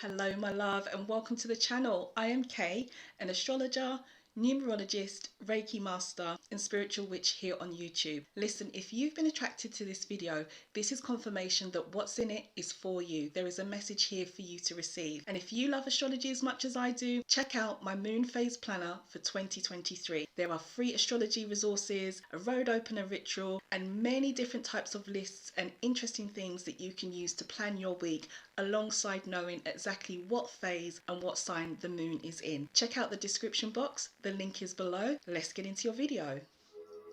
Hello my love and welcome to the channel. I am Kay, an astrologer, numerologist, Reiki master and spiritual witch here on YouTube. Listen, if you've been attracted to this video, this is confirmation that what's in it is for you. There is a message here for you to receive. And if you love astrology as much as I do, check out my moon phase planner for 2023. There are free astrology resources, a road opener ritual, and many different types of lists and interesting things that you can use to plan your week alongside knowing exactly what phase and what sign the moon is in. Check out the description box, the link is below. Let's get into your video.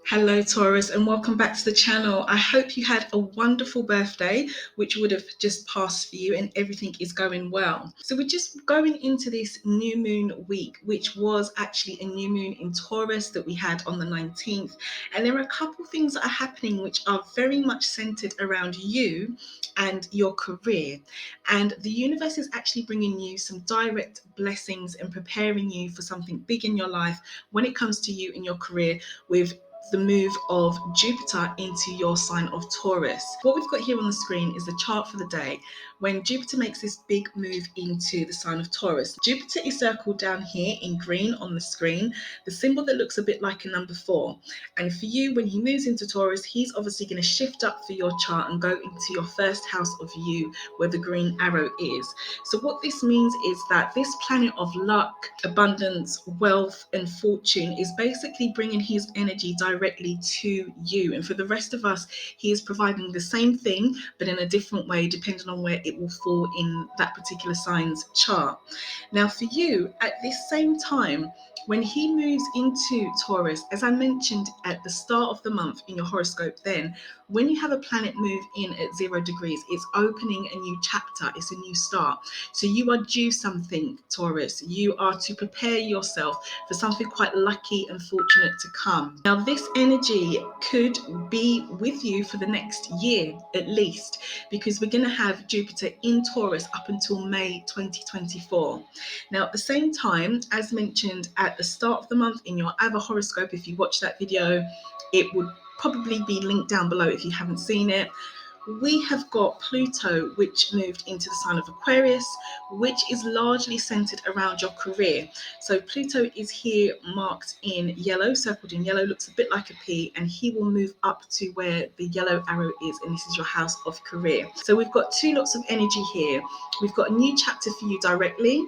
Hello Taurus and welcome back to the channel. I hope you had a wonderful birthday, which would have just passed for you and everything is going well. So we're just going into this new moon week, which was actually a new moon in Taurus that we had on the 19th. And there are a couple things that are happening which are very much centered around you and your career. And the universe is actually bringing you some direct blessings and preparing you for something big in your life when it comes to you in your career with the move of Jupiter into your sign of Taurus. What we've got here on the screen is the chart for the day when Jupiter makes this big move into the sign of Taurus. Jupiter is circled down here in green on the screen, the symbol that looks a bit like a number 4. And for you, when he moves into Taurus, he's obviously going to shift up for your chart and go into your first house of you where the green arrow is. So what this means is that this planet of luck, abundance, wealth and fortune is basically bringing his energy directly to you. And for the rest of us, he is providing the same thing, but in a different way, depending on where it will fall in that particular sign's chart. Now for you, at this same time, when he moves into Taurus, as I mentioned at the start of the month in your horoscope then, when you have a planet move in at 0 degrees, it's opening a new chapter, it's a new start. So you are due something, Taurus. You are to prepare yourself for something quite lucky and fortunate to come. Now this energy could be with you for the next year at least, because we're going to have Jupiter in Taurus up until May 2024. Now at the same time, as mentioned at the start of the month in your other horoscope, if you watch that video, it would probably be linked down below if you haven't seen it. We have got Pluto, which moved into the sign of Aquarius, which is largely centered around your career. So Pluto is here marked in yellow, circled in yellow, looks a bit like a P, and he will move up to where the yellow arrow is, and this is your house of career. So we've got two lots of energy here. We've got a new chapter for you directly,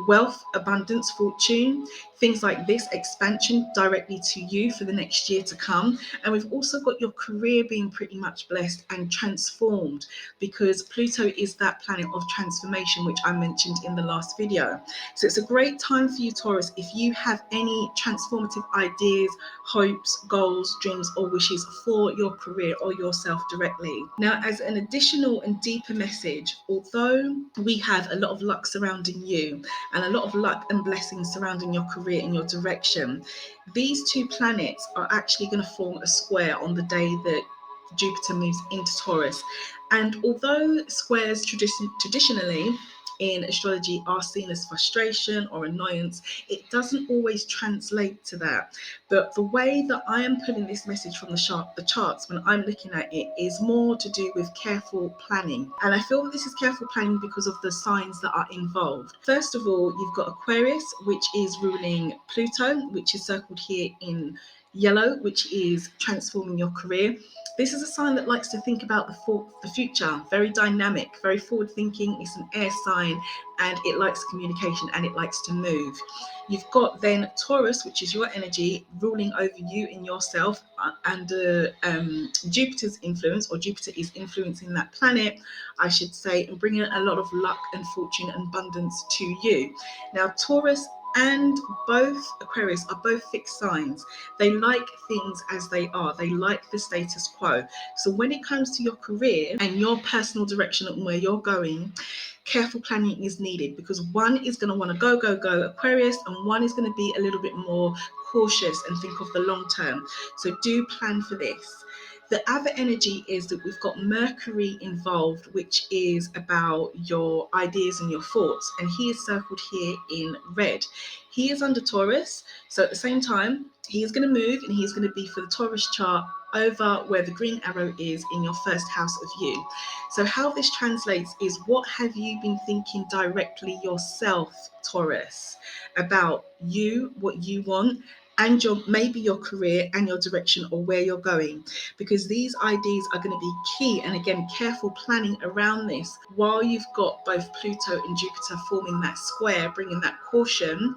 wealth, abundance, fortune, things like this, expansion directly to you for the next year to come. And we've also got your career being pretty much blessed and transformed, because Pluto is that planet of transformation, which I mentioned in the last video. So it's a great time for you, Taurus, if you have any transformative ideas, hopes, goals, dreams, or wishes for your career or yourself directly. Now, as an additional and deeper message, although we have a lot of luck surrounding you and a lot of luck and blessings surrounding your career in your direction, these two planets are actually going to form a square on the day that Jupiter moves into Taurus. And although squares traditionally in astrology are seen as frustration or annoyance, it doesn't always translate to that. But the way that I am pulling this message from the charts when I'm looking at it is more to do with careful planning. And I feel that this is careful planning because of the signs that are involved. First of all, you've got Aquarius, which is ruling Pluto, which is circled here in yellow, which is transforming your career. This is a sign that likes to think about the future, very dynamic, very forward thinking. It's an air sign and it likes communication and it likes to move. You've got then Taurus, which is your energy ruling over you and yourself under Jupiter's influence, or Jupiter is influencing that planet, I should say, and bringing a lot of luck and fortune and abundance to you. Now, Taurus and both Aquarius are both fixed signs. They like things as they are. They like the status quo. So when it comes to your career and your personal direction and where you're going, careful planning is needed, because one is going to want to go Aquarius, and one is going to be a little bit more cautious and think of the long term. So do plan for this. The other energy is that we've got Mercury involved, which is about your ideas and your thoughts. And he is circled here in red. He is under Taurus. So at the same time, he is going to move and he's going to be for the Taurus chart over where the green arrow is in your first house of you. So how this translates is, what have you been thinking directly yourself, Taurus, about you, what you want, and maybe your career and your direction, or where you're going, because these ideas are going to be key. And again, careful planning around this while you've got both Pluto and Jupiter forming that square, bringing that caution,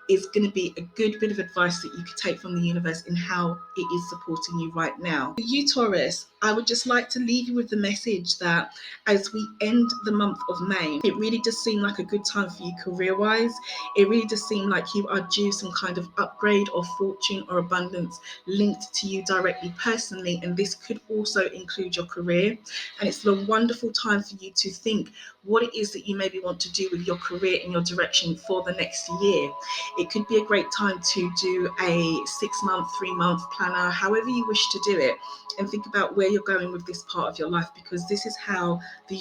is going to be a good bit of advice that you could take from the universe in how it is supporting you right now. For you, Taurus, I would just like to leave you with the message that as we end the month of May, it really does seem like a good time for you career-wise. It really does seem like you are due some kind of upgrade or fortune or abundance linked to you directly personally, and this could also include your career. And it's a wonderful time for you to think what it is that you maybe want to do with your career and your direction for the next year. It could be a great time to do a 6-month, 3-month planner, however you wish to do it, and think about where you're going with this part of your life, because this is how the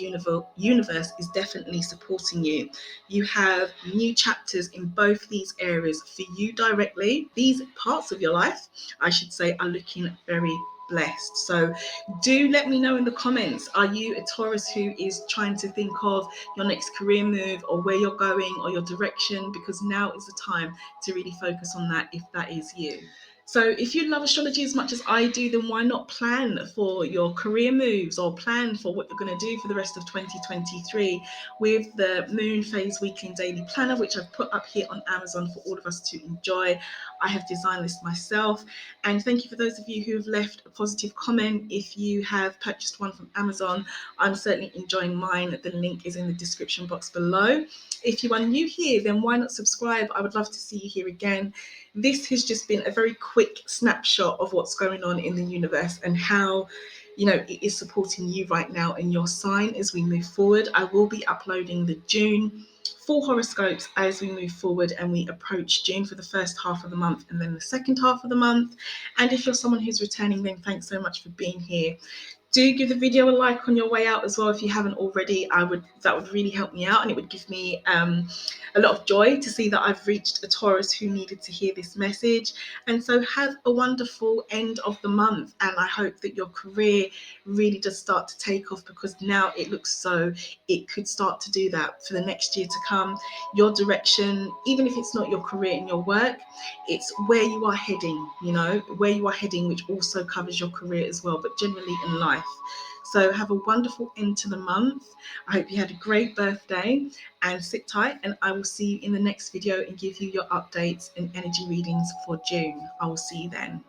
universe is definitely supporting you. You have new chapters in both these areas for you directly. These parts of your life, I should say, are looking very blessed. So do let me know in the comments, are you a Taurus who is trying to think of your next career move, or where you're going, or your direction? Because now is the time to really focus on that if that is you. So if you love astrology as much as I do, then why not plan for your career moves, or plan for what you're going to do for the rest of 2023 with the Moon Phase Weekly and Daily Planner, which I've put up here on Amazon for all of us to enjoy. I have designed this myself. And thank you for those of you who have left a positive comment. If you have purchased one from Amazon, I'm certainly enjoying mine. The link is in the description box below. If you are new here, then why not subscribe? I would love to see you here again. This has just been a very quick snapshot of what's going on in the universe and how, it is supporting you right now in your sign as we move forward. I will be uploading the June full horoscopes as we move forward and we approach June for the first half of the month and then the second half of the month. And if you're someone who's returning, then thanks so much for being here. Do give the video a like on your way out as well if you haven't already. That would really help me out, and it would give me a lot of joy to see that I've reached a Taurus who needed to hear this message. And so have a wonderful end of the month, and I hope that your career really does start to take off, because now it looks so it could start to do that for the next year to come. Your direction, even if it's not your career and your work, it's where you are heading, where you are heading, which also covers your career as well, but generally in life. So have a wonderful end to the month. I hope you had a great birthday, and sit tight, and I will see you in the next video and give you your updates and energy readings for June. I will see you then.